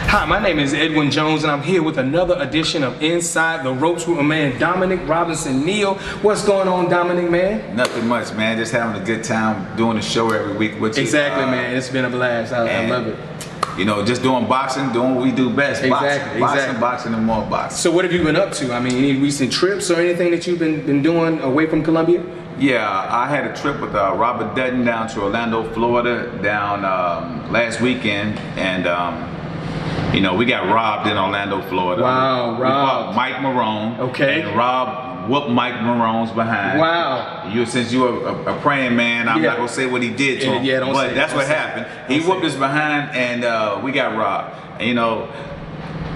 Hi, my name is Edwin Jones, and I'm here with another edition of Inside the Ropes with my man Dominic Robinson Neal. What's going on, Dominic, man? Nothing much, man. Just having a good time doing the show every week with you. Exactly, man. It's been a blast. I love it. You know, just doing boxing, doing what we do best. Exactly, Boxing, and more boxing. So what have you been up to? I mean, any recent trips or anything that you've been doing away from Columbia? Yeah, I had a trip with Robert Dutton down to Orlando, Florida, down last weekend, and you know, we got robbed in Orlando, Florida. Wow, we fought Mike Marone. Okay. And Rob whooped Mike Marone's behind. Wow. Since you're a praying man, I'm not gonna say what he did to him. Yeah, but that's what happened. He whooped us behind, and we got robbed. And, you know,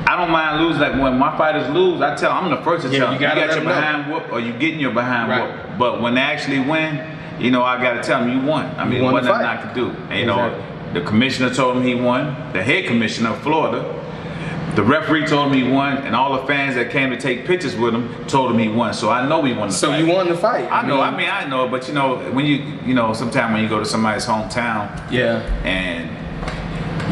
I don't mind losing. Like when my fighters lose, I tell them, I'm the first to tell them, you got your behind whooped, or you getting your behind whooped. But when they actually win, you know, I gotta tell them you won. I mean, what nothing I could do. And, you know, the commissioner told him he won. The head commissioner of Florida. The referee told him he won, and all the fans that came to take pictures with him told him he won. So I know he won the fight. So you won the fight. I know. I know. But you know, when you know, sometimes when you go to somebody's hometown, and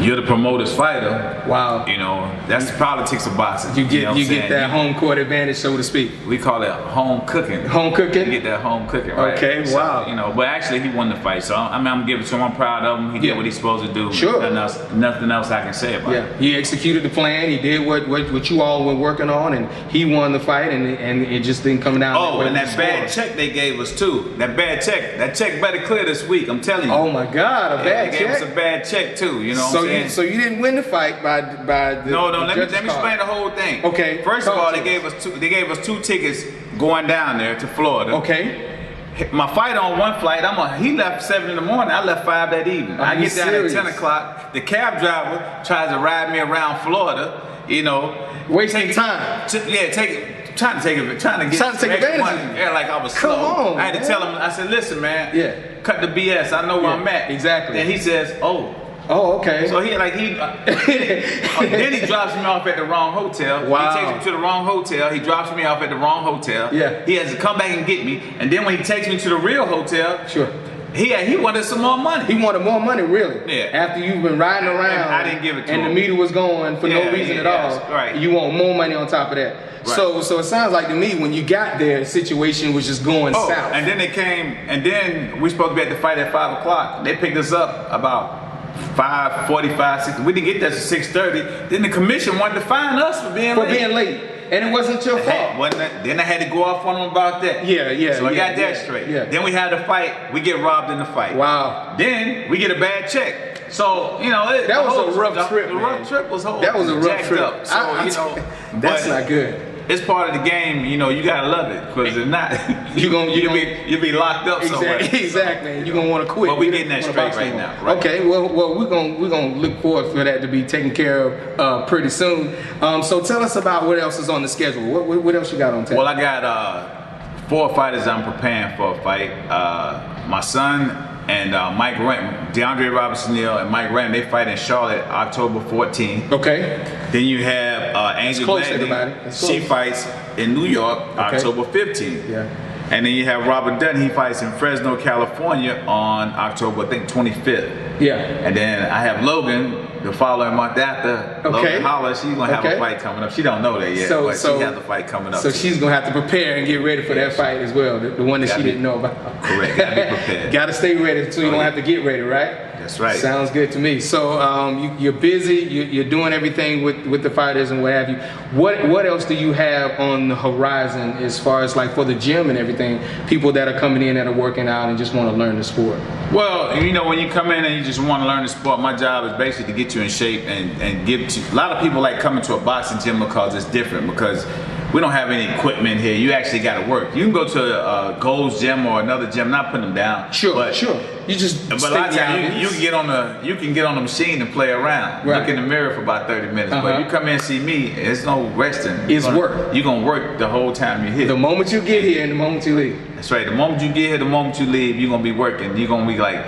you're the promoter's fighter. Wow. You know, that's the politics of boxing. You get that home court advantage, so to speak. We call it home cooking. Home cooking? You get that home cooking, right? Okay, so, wow. You know, but actually he won the fight. So I mean, I'm giving it to him. I'm proud of him. He did what he's supposed to do. Sure. Nothing else I can say about it. He executed the plan. He did what you all were working on, and he won the fight, and it just didn't come down. Oh, and that bad check they gave us too. That bad check. That check better clear this week. I'm telling you. Oh my God, a bad check. They gave us a bad check too. You know what I'm saying? So you didn't win the fight by the let me explain the whole thing. Okay. First of all, they gave us two tickets going down there to Florida. Okay. My fight on one flight, he left 7 in the morning, I left 5 that evening. I get down at 10 o'clock, the cab driver tries to ride me around Florida, you know. Wasting time. Trying to take advantage money. Yeah, like I was slow. Come on, I had to tell him, I said, listen, man, cut the BS, I know where I'm at. Exactly. Then he says, oh, okay. So then he drops me off at the wrong hotel. Wow. He takes me to the wrong hotel. He drops me off at the wrong hotel. Yeah. He has to come back and get me. And then when he takes me to the real hotel, he wanted some more money. He wanted more money, really? Yeah. After you've been riding around, and I didn't give it to him. And the meter was going for no reason at all. Right. You want more money on top of that. Right. So it sounds like to me when you got there, the situation was just going south. And then they came, and then we supposed to be at the fight at 5 o'clock. They picked us up about 5:45, 6. We didn't get there till 6:30. Then the commission wanted to fine us for being late. And it wasn't your fault. Then I had to go off on them about that. So I got that straight. Then we had a fight. We get robbed in the fight. Wow. Then we get a bad check. So, you know, that was a rough trip. The rough trip was whole. That was a rough trip. Up. So, you know, that's not good. It's part of the game, you know. You gotta love it, because if not, you'll be locked up somewhere. Exactly. You're gonna want to quit. But we're getting that straight right now. Right? Okay. Well, we're gonna look forward for that to be taken care of pretty soon. So tell us about what else is on the schedule. What else you got on tap? Well, I got 4 fighters I'm preparing for a fight. My son and Mike Renton, DeAndre Robinson Neal and Mike Renton, they fight in Charlotte October 14th. Okay. Then you have Angel Gladney. She fights in New York October 15th. Yeah. And then you have Robert Dutton. He fights in Fresno, California on October, I think, 25th. Yeah. And then I have Logan the following month after. Logan Holler, she's gonna have a fight coming up. She don't know that yet, but she has a fight coming up. So she's gonna have to prepare and get ready for that fight as well, the one that she didn't know about. Correct. Gotta be prepared. Gotta stay ready so you don't have to get ready, right? That's right. Sounds good to me. So you're busy. You're doing everything with the fighters and what have you. What else do you have on the horizon as far as like for the gym and everything? People that are coming in that are working out and just want to learn the sport. Well, you know, when you come in and you just want to learn the sport, my job is basically to get you in shape and give to. A lot of people like coming to a boxing gym because it's different, because we don't have any equipment here. You actually got to work. You can go to a Gold's Gym or another gym, not putting them down. Sure. You just. But a lot of times you can get on the machine and play around. Look in the mirror for about 30 minutes. But you come in and see me, it's no resting. It's work. You're gonna work the whole time you're here. The moment you get here and the moment you leave. That's right. The moment you get here, the moment you leave, you're gonna be working. You're gonna be like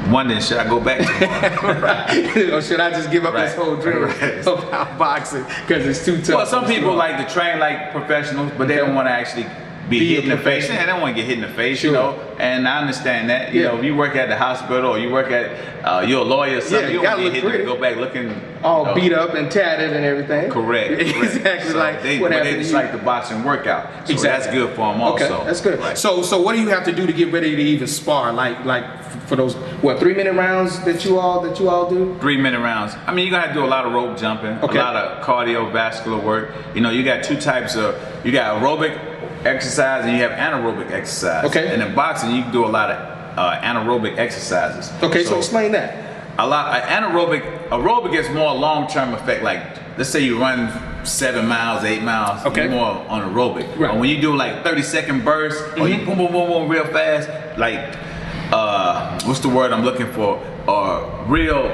wondering, should I go back to right. Or should I just give up this whole dream about boxing because it's too tough? Well, some people like to train like professionals, but they don't want to actually be hit in the face. And I don't want to get hit in the face, you know. And I understand that. You know, if you work at the hospital or you work at, you're a lawyer or something, you don't want to get hit and go back looking all beat up and tattered and everything. Correct. Exactly. So like they just like the boxing workout. So that's good for them also. Okay, that's good. Right. So what do you have to do to get ready to even spar? Like for those 3-minute rounds that you all do? 3-minute rounds. I mean, you're gonna have to do a lot of rope jumping, a lot of cardiovascular work. You know, you got two types of, you got aerobic exercise and you have anaerobic exercise. Okay. And in boxing, you can do a lot of anaerobic exercises. Okay, so explain that. Aerobic is more long-term effect. Like, let's say you run 7 miles, 8 miles, you're more on aerobic. Right. When you do like 30-second bursts, or you boom, boom, boom, boom, real fast, like, what's the word I'm looking for? Real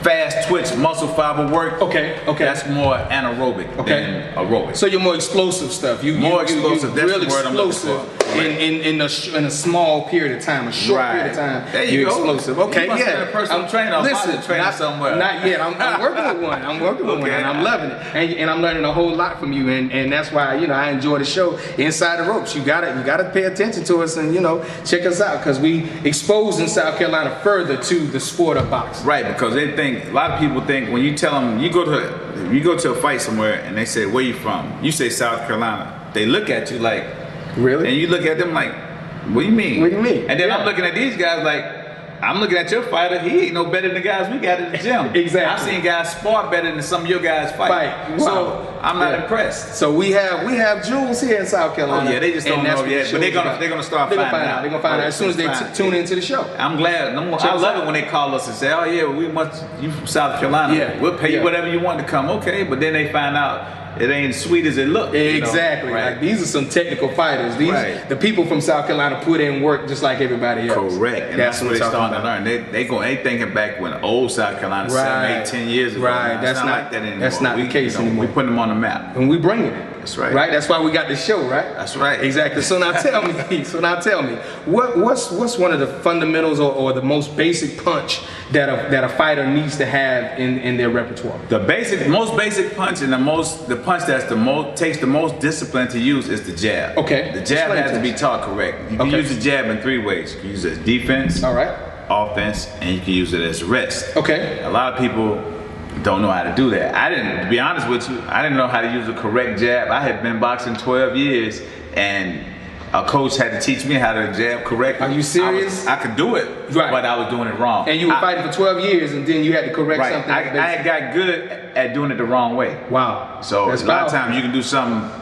fast twitch muscle fiber work. Okay. That's more anaerobic than aerobic. So you're more explosive stuff. More explosive. That's the word I'm looking for. In a small period of time, a short period of time. There you you're go. explosive. Okay, a personal trainer. Listen, trainer somewhere. Not yet. I'm working with one. I'm working with one, and I'm loving it. And I'm learning a whole lot from you. And that's why I enjoy the show Inside the Ropes. You gotta pay attention to us and check us out because we expose in South Carolina further to the sport of boxing. Right, because they think, a lot of people think when you tell them you go to a fight somewhere and they say, where you from? You say South Carolina. They look at you like, really? And you look at them like, what do you mean? What do you mean? And then I'm looking at these guys like, I'm looking at your fighter, he ain't no better than the guys we got at the gym. Exactly. I've seen guys spar better than some of your guys fight. Wow. So I'm not impressed. So we have jewels here in South Carolina. Oh yeah, they just don't know yet, but they're gonna start finding out. They're gonna find out as soon as they tune into the show. I'm glad. I love it when they call us and say, oh yeah, you from South Carolina. Yeah. We'll pay you whatever you want to come. Okay, but then they find out it ain't as sweet as it looks. Exactly. Like these are some technical fighters. The people from South Carolina put in work just like everybody else. Correct. And that's what they're starting to learn. They thinking back when old South Carolina, 7, 8, 10 years ago. Right. That's not like that anymore. That's not the case anymore. We putting them on the map. And we bringing it. That's right. Right. That's why we got this show. Right. That's right. Exactly. So now tell me, what's one of the fundamentals or the most basic punch that a fighter needs to have in their repertoire? The most basic punch and the punch that's takes the most discipline to use is the jab. Okay. The jab has to be taught correct. You can use the jab in 3 ways. You can use it as defense. All right. Offense, and you can use it as rest. Okay. A lot of people don't know how to do that. To be honest with you, I didn't know how to use a correct jab. I had been boxing 12 years, and a coach had to teach me how to jab correctly. Are you serious? I could do it, but I was doing it wrong. And you were fighting for 12 years, and then you had to correct something. I got good at doing it the wrong way. Wow. So a lot of times you can do something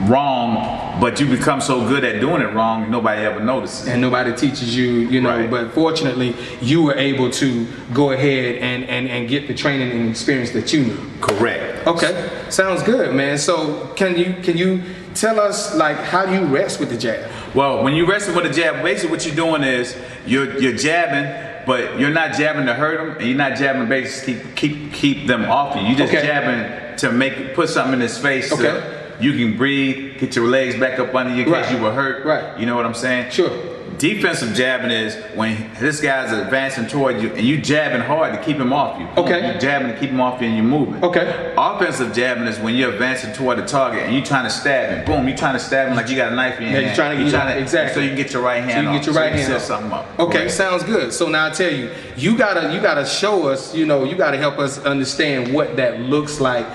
wrong, but you become so good at doing it wrong, nobody ever notices. And nobody teaches you, but fortunately, you were able to go ahead and get the training and experience that you need. Correct. Okay, sounds good, man. So can you tell us how do you rest with the jab? Well, when you rest with the jab, basically what you're doing is you're jabbing, but you're not jabbing to hurt them, and you're not jabbing basically keep them off you. You're just jabbing to put something in his face. Okay. You can breathe, get your legs back up under you in case you were hurt. Right. You know what I'm saying? Sure. Defensive jabbing is when this guy's advancing toward you and you jabbing hard to keep him off you. Okay. You jabbing to keep him off you and you're moving. Okay. Offensive jabbing is when you're advancing toward the target and you're trying to stab him. Boom, you're trying to stab him like you got a knife in your hand. You're trying to exactly. So you can get your right hand off. So you get your right hand set something up. Okay, Correct. Sounds good. So now I tell you, you gotta show us, you gotta help us understand what that looks like,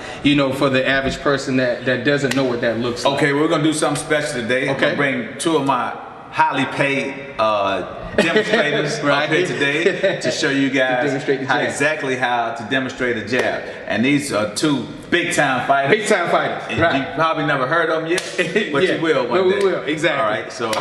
for the average person that doesn't know what that looks like. Okay, we're gonna do something special today. Okay. I'm gonna bring 2 of my highly paid demonstrators up here today to show you guys exactly how to demonstrate a jab. And these are 2 big-time fighters. Big-time fighters. Right. You probably never heard of them yet, but you will one day. We will. Exactly. All right. So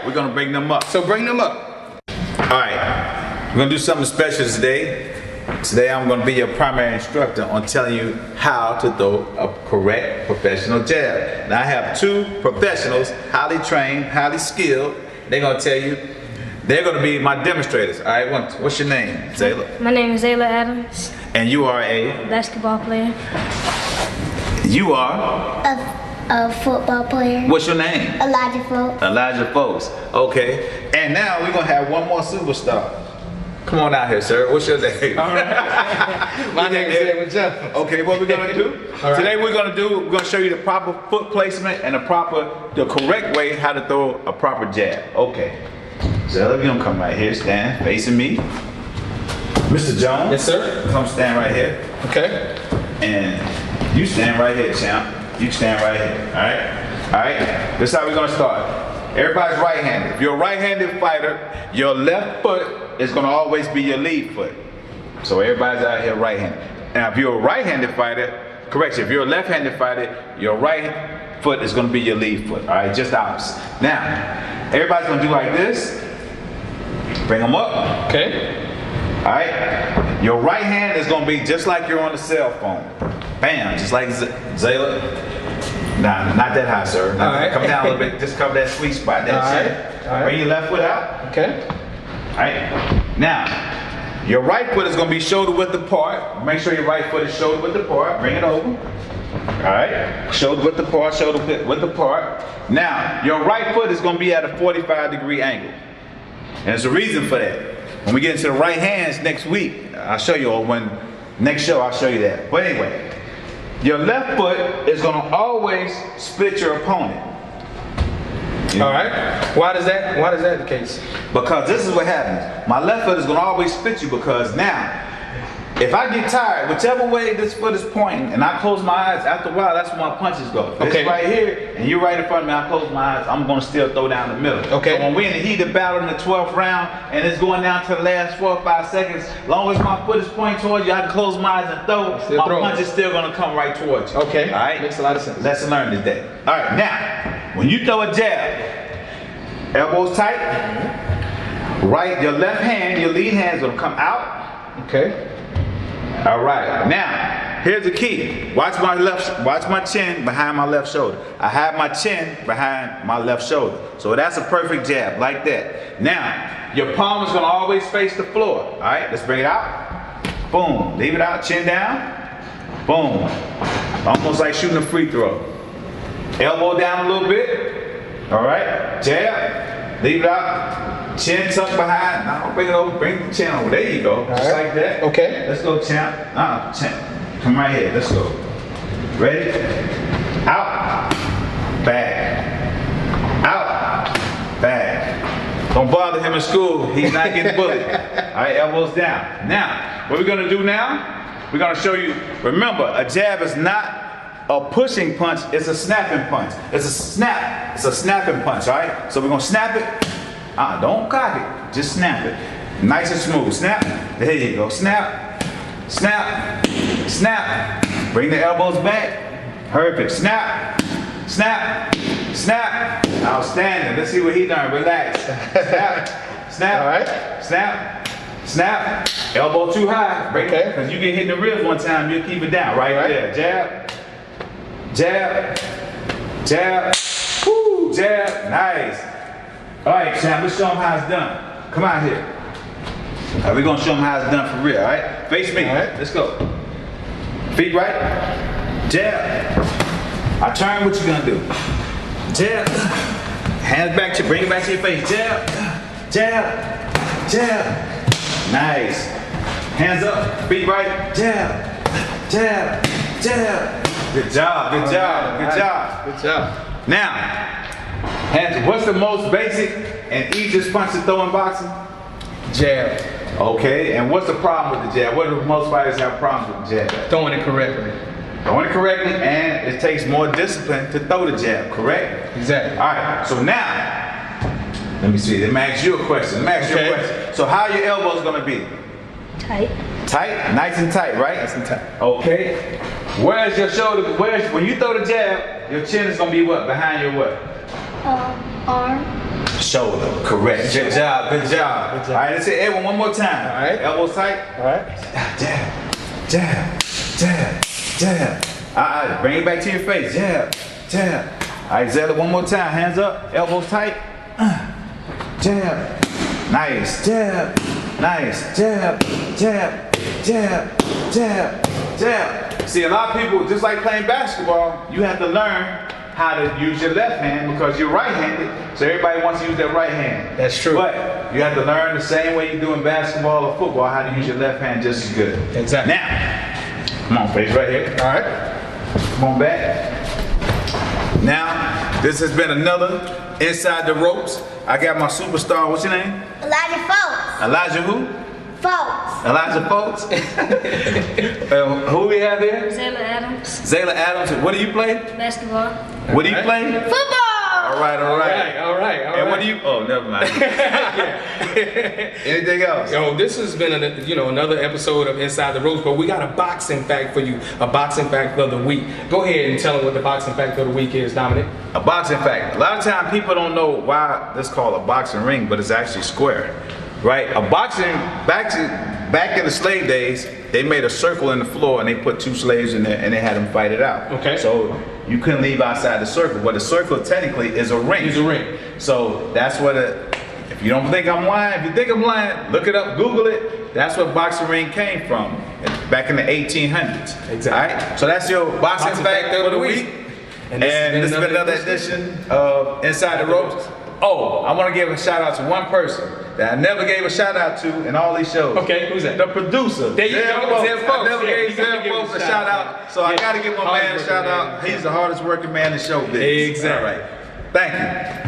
we're gonna bring them up. So bring them up. All right. We're gonna do something special today. Today I'm going to be your primary instructor on telling you how to throw a correct professional jab. Now I have 2 professionals, highly trained, highly skilled. They're going to tell you, they're going to be my demonstrators. All right, what's your name, Zayla? My name is Zayla Adams. And you are a? Basketball player. You are? A football player. What's your name? Elijah Folks. Elijah Folks. Okay. And now we're going to have one more superstar. Come on out here, sir. What's your name? All right. My name is Edwin Jefferson. Okay, what we're gonna do? Right. Today we're gonna show you the proper foot placement and the correct way how to throw a proper jab. Okay. So you're gonna come right here, stand facing me. Mr. Jones. Yes, sir. Come stand right here. Okay. And you stand right here, champ. You stand right here. Alright? Alright? This is how we're gonna start. Everybody's right-handed. If you're a right-handed fighter, your left foot is gonna always be your lead foot. So everybody's out here right-handed. Now if you're a right-handed fighter, correction, if you're a left-handed fighter, your right foot is gonna be your lead foot. Alright, just the opposite. Now, everybody's gonna do like this. Bring them up. Okay. Alright? Your right hand is gonna be just like you're on the cell phone. Bam, just like Zayla. Nah, not that high, sir. All right. Come down a little bit, just cover that sweet spot. That's it. All right. Bring your left foot out. Okay. Alright? Now, your right foot is gonna be shoulder width apart. Make sure your right foot is shoulder width apart. Bring it over. Alright? Shoulder width apart, shoulder width apart. Now, your right foot is gonna be at a 45-degree angle. And there's a reason for that. When we get into the right hands next week, I'll show you, or next show I'll show you that. But anyway, your left foot is gonna always split your opponent. All right. Why is that the case? Because this is what happens. My left foot is gonna always split you because now, if I get tired, whichever way this foot is pointing, and I close my eyes, after a while, that's where my punches go. If Okay. it's right here, and you're right in front of me, I close my eyes, I'm gonna still throw down the middle. Okay. So when we're in the heat of battle in the 12th round, and it's going down to the last 4 or 5 seconds, as long as my foot is pointing towards you, I can close my eyes and throw, Still my throwing. punch is still gonna come right towards you. Okay. All right? Makes a lot of sense. Lesson learned today. All right, now, when you throw a jab, elbows tight, right, your left hand, your lead hand is gonna come out. Okay. All right, now, here's the key. Watch my chin behind my left shoulder. I have my chin behind my left shoulder. So that's a perfect jab, like that. Now, your palm is gonna always face the floor. All right, let's bring it out. Boom, leave it out, chin down. Boom, almost like shooting a free throw. Elbow down a little bit. All right, jab, leave it out. Chin tucked behind. Now bring it over, bring the chin over. There you go. Just like that. Okay. Let's go, champ. Champ. Come right here. Let's go. Ready? Out. Back. Out. Back. Don't bother him in school. He's not getting bullied. All right, elbows down. Now, what we're gonna do now? We're gonna show you. Remember, a jab is not a pushing punch. It's a snapping punch. It's a snap. It's a snapping punch. All right. So we're gonna snap it. Don't cock it, just snap it. Nice and smooth, snap, there you go, snap, snap, snap. Bring the elbows back, perfect, snap, snap, snap. Outstanding, let's see what he done, relax. Snap, snap, all right. Snap, snap, elbow too high, break it, because you get hit in the ribs one time, you'll keep it down, right there. Jab, jab, jab, woo, jab, nice. All right, champ, let's show them how it's done. Come out here. All right, we're gonna show them how it's done for real, all right? Face me, all right? Let's go. Feet right, jab. I turn, what you gonna do? Jab, hands back to, bring it back to your face. Jab, jab, jab. Nice. Hands up, feet right, jab, jab, jab. Good job, good job, good job. Good job. Now, what's the most basic and easiest punch to throw in boxing? Jab. Okay, and what's the problem with the jab? What do most fighters have problems with the jab? Throwing it correctly. Throwing it correctly, and it takes more discipline to throw the jab, correct? Exactly. All right, so now, let me see, let me ask you a question. So how are your elbows gonna be? Tight. Tight? Nice and tight, right? Nice and tight. Okay. Where's your shoulder? When you throw the jab, your chin is gonna be what? Behind your what? Arm. Shoulder, correct. Good job, good job. Good job. All right, let's hit everyone one more time. All right. Elbows tight. All right. Jab, jab, jab, jab. Bring it back to your face. Jab, jab. All right, Zayla, one more time. Hands up, elbows tight. Jab. Nice. Jab. Nice. Jab, jab, jab, jab, jab. See, a lot of people, just like playing basketball, you have to learn how to use your left hand because you're right-handed, so everybody wants to use their right hand. That's true. But you have to learn the same way you do in basketball or football how to use your left hand just as good. Exactly. Now, come on, face right here. All right. Come on back. Now, this has been another Inside the Ropes. I got my superstar, what's your name? Elijah Folks. Elijah who? Folks. Elijah Folks. Who we have here? Zayla Adams. Zayla Adams. What do you play? Basketball. What do you play? Football. All right. And what do you? Oh, never mind. Anything else? Yo, this has been another episode of Inside the Ropes, but we got a boxing fact for you, a boxing fact of the week. Go ahead and tell them what the boxing fact of the week is, Dominic. A boxing fact. A lot of times people don't know why this is called a boxing ring, but it's actually square, right? A boxing back in the slave days, they made a circle in the floor and they put two slaves in there and they had them fight it out. Okay. So you couldn't leave outside the circle, but the circle technically is a ring. It's a ring. So that's what if you don't think I'm lying, if you think I'm lying, look it up, Google it. That's what boxing ring came from back in the 1800s. Exactly. All right. So that's your boxing fact of the week. And this has been another edition of Inside the Ropes. Oh, I want to give a shout out to one person that I never gave a shout out to in all these shows. Okay, who's that? The producer. There you go, Zeb Folks. I never Yeah, gave Zeb Folks a shout out, so I got to give my man a shout out. He's the hardest working man in showbiz. Exactly. All right. Thank you.